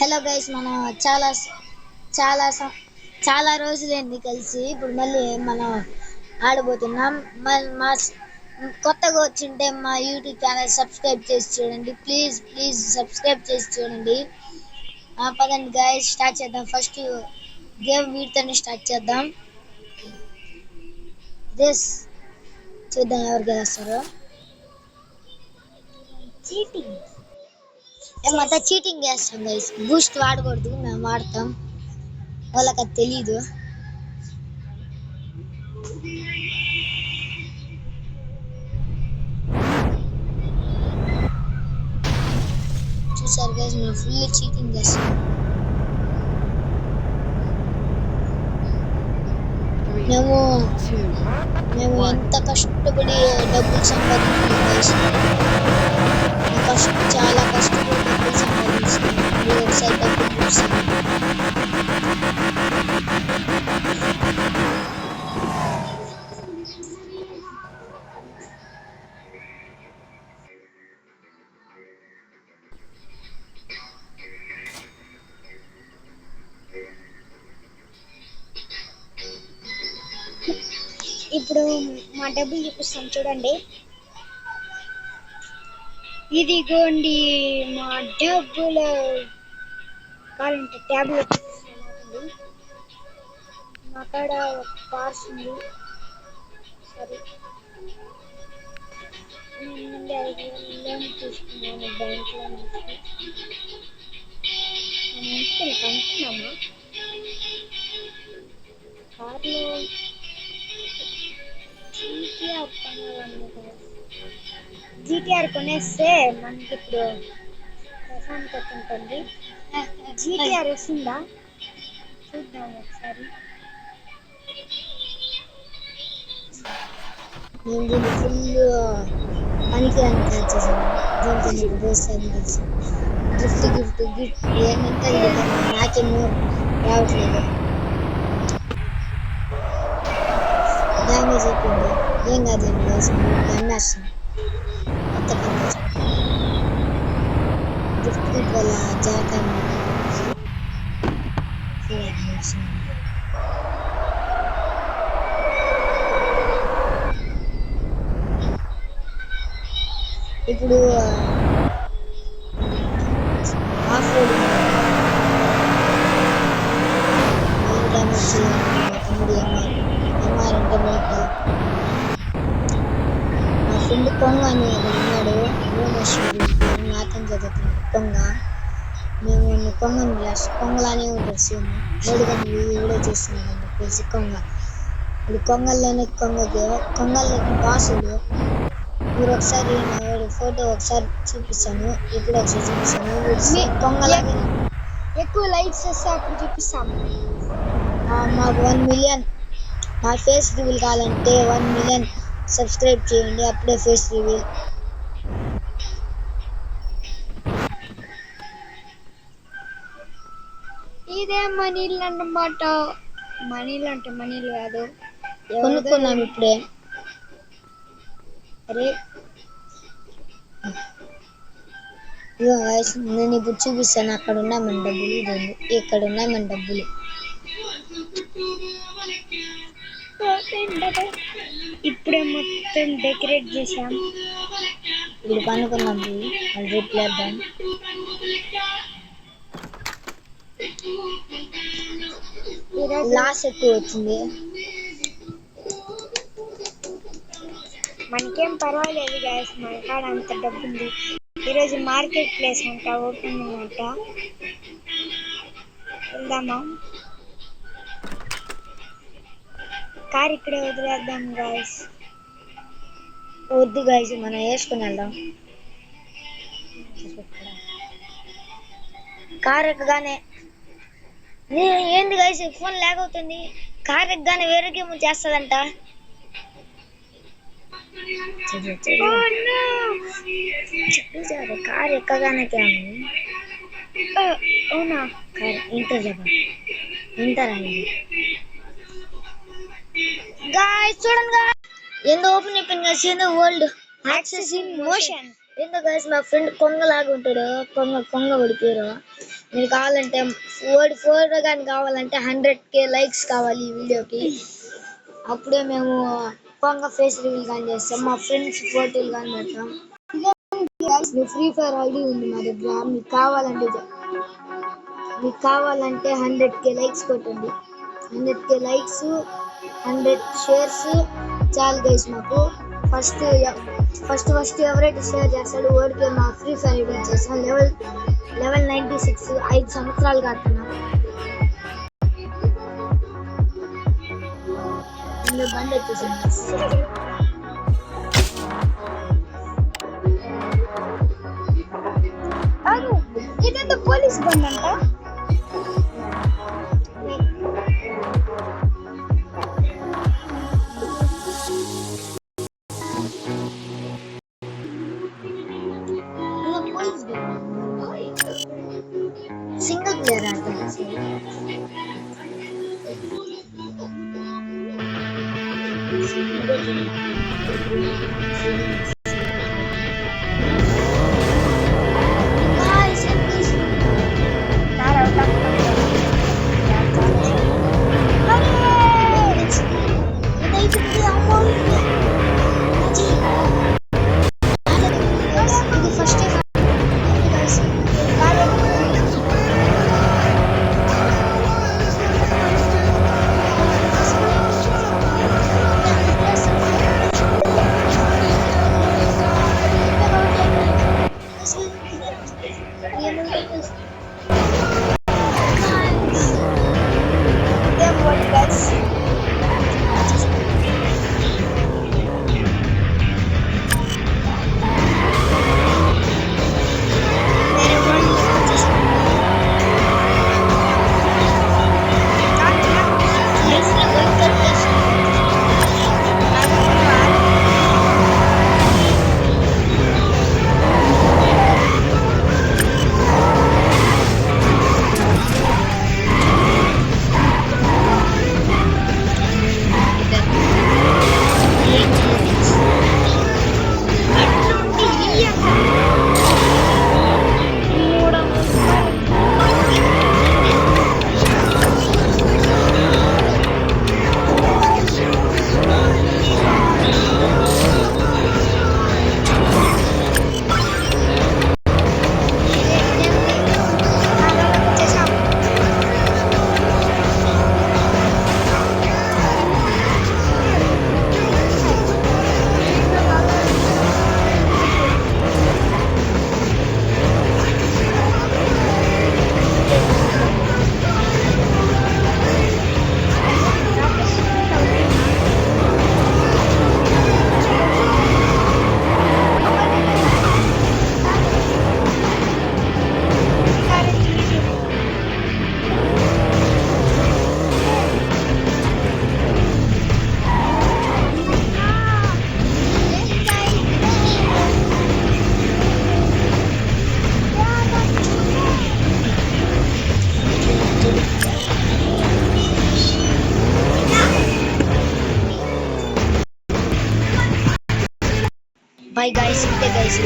Hello guys, మనం చాలా చాలా చాలా రోజులైంది కలిసి. ఇప్పుడు మళ్ళీ మనం ఆడబోతున్నాం. మా కొత్తగా వచ్చింటే మా యూట్యూబ్ ఛానల్ సబ్స్క్రైబ్ చేసి చూడండి. ప్లీజ్ ప్లీజ్ సబ్స్క్రైబ్ చేసి చూడండి. పదండి గైస్, స్టార్ట్ చేద్దాం. ఫస్ట్ గేమ్ వీటితోనే స్టార్ట్ చేద్దాం. రేస్ చూద్దాం ఎవరు గెలుస్తారో. చీటింగ్ మేమంతా చీటింగ్ చేస్తాం గైస్. బూస్ట్ వాడకూడదు, మేము వాడతాం. వాళ్ళకి అది తెలీదు. చూసారు గైస్, మేము ఫుల్ చీటింగ్ చేస్తాం. మేము ఎంత కష్టపడి డబ్బులు సంపాదించుకున్నాం గైస్. చాలా కష్టపడి డబ్బులు సంపాదించుకున్నాం. మీరు ఒకసారి డబ్బులు చూస్తాను. ఇప్పుడు మా డబ్బులు చూపిస్తాం చూడండి. ఇదిగోండి మా డబ్బులు. కావాలంటే ట్యాబ్లెట్ మా కాడ ఒక పార్స్ ఉంది. సరే, నేను 5,000 లోన్ తీసుకున్నాను బ్యాంక్లో నుంచి. నేను ఇంటికి కనుక్కున్నామా కార్లో జీటీఆర్ కొనేస్తే మనకి ఇప్పుడు ప్రశాంతత ఉంటుంది. జీటీఆర్ వస్తుందా చూద్దాం ఒకసారి. నేను దీన్ని ఫుల్ పనికి చేసాను. దీంతో దోస్తాన్ని కలిసి గిఫ్ట్ ఏమంటే నాకేమో రావట్లేదు. డ్యామేజ్ అయిపోయింది. ఏం కాదులేండి అమ్మేస్తాం. కొత్త పని గిఫ్ట్ వల్ల జాగ్రత్త. ఇప్పుడు ఆఫ్ రోడ్ డ్యామేజ్ చేయాలి. తమ్ముడు ఎంఆర్ అంటే మీకు మా ఫ్రెండ్ కొంగ అని ఉన్నాడు. భువనేశ్వరి నాతో చదువుతున్నాడు కొంగ. మేము కొంగలానే ఉంటాడు సేమ్. వేడుకొని వీడియో చేస్తున్నాడు చెప్పేసి కొంగ. ఇప్పుడు కొంగల్లోనే కొంగల్లోని బాసుడు. మీరు ఒకసారి నా వాడి ఫోటో ఒకసారి చూపిస్తాను. ఇప్పుడు ఒకసారి చూపిస్తాను. కొంగలాగే ఎక్కువ లైక్స్ వస్తే అప్పుడు చూపిస్తాము. మాకు 1 మిలియన్ మా ఫేస్ రివీల్ కావాలంటే 1 మిలియన్ సబ్స్క్రైబ్ చేయండి. అప్పుడే ఫేస్ రివీల్. ఇదే మనీలు అన్నమాట. మనీలు అంటే మనీలు కాదు, కొనుక్కున్నాం ఇప్పుడే. అరే నేను ఇప్పుడు చూపిస్తాను. అక్కడ ఉన్నాయి మన డబ్బులు, ఇక్కడ ఉన్నాయి మన డబ్బులు. ఇప్పుడే మొత్తం డెకరేట్ చేసాం. ఇప్పుడు పనుకున్నాం. అది రిప్లేద్దాం. లాస్ ఎక్కువ వచ్చింది. మనకేం పర్వాలేదు గాయస్, మన కాడ అంత డబ్బు ఉంది. ఈరోజు మార్కెట్ ప్లేస్ అంట ఓపెనింగ్ అంట. వెళ్దామా? కార్ ఇక్కడే వదిలేద్దాం గాయస్. వద్దు గాయస్, మనం వేసుకుని వెళ్దాం. కార్ ఎక్కగానే ఏంది గాయస్ ఫోన్ లాగ్ అవుతుంది. కార్ ఎక్కగానే వేరే గేమ్ చేస్తుందంట. కార్ ఎక్కగానే అవునా? కార్ వింటారండి గాయస్. చూడండి ఏందో ఓపెన్ అయిపోయింది గాయస్. ఏందో వరల్డ్ యాక్సెస్ ఇన్ మోషన్. ఏందో గాయస్ మా ఫ్రెండ్ కొంగలాగా ఉంటాడు. కొంగ పడిపోయారు. మీరు కావాలంటే ఫోటో కానీ కావాలంటే 100K లైక్స్ కావాలి ఈ వీడియోకి. అప్పుడే మేము పొంగ ఫేస్ రివీల్ కానీ చేస్తాం, మా ఫ్రెండ్స్ ఫోటోలు కానీ పెడతాం. ఫ్రీ ఫైర్ ఐడి ఉంది మా దగ్గర, మీకు కావాలంటే 100K లైక్స్ కొట్టండి. 100K లైక్స్, 100 షేర్స్ చాలు గైస్ మాకు. ఫస్ట్ ఎవరైతే షేర్ చేస్తాడో వాడికి మా ఫ్రీ ఫైర్ ఐడి చేస్తాం. లెవెల్ 96, 5 సంవత్సరాలు కడుతున్నాం. ఇందులో బండి వచ్చేసింది. ఇదంతా పోలీస్ బండి అంట. సింగిల్ ప్లేయర్ అంటే Bye guys, inte guys.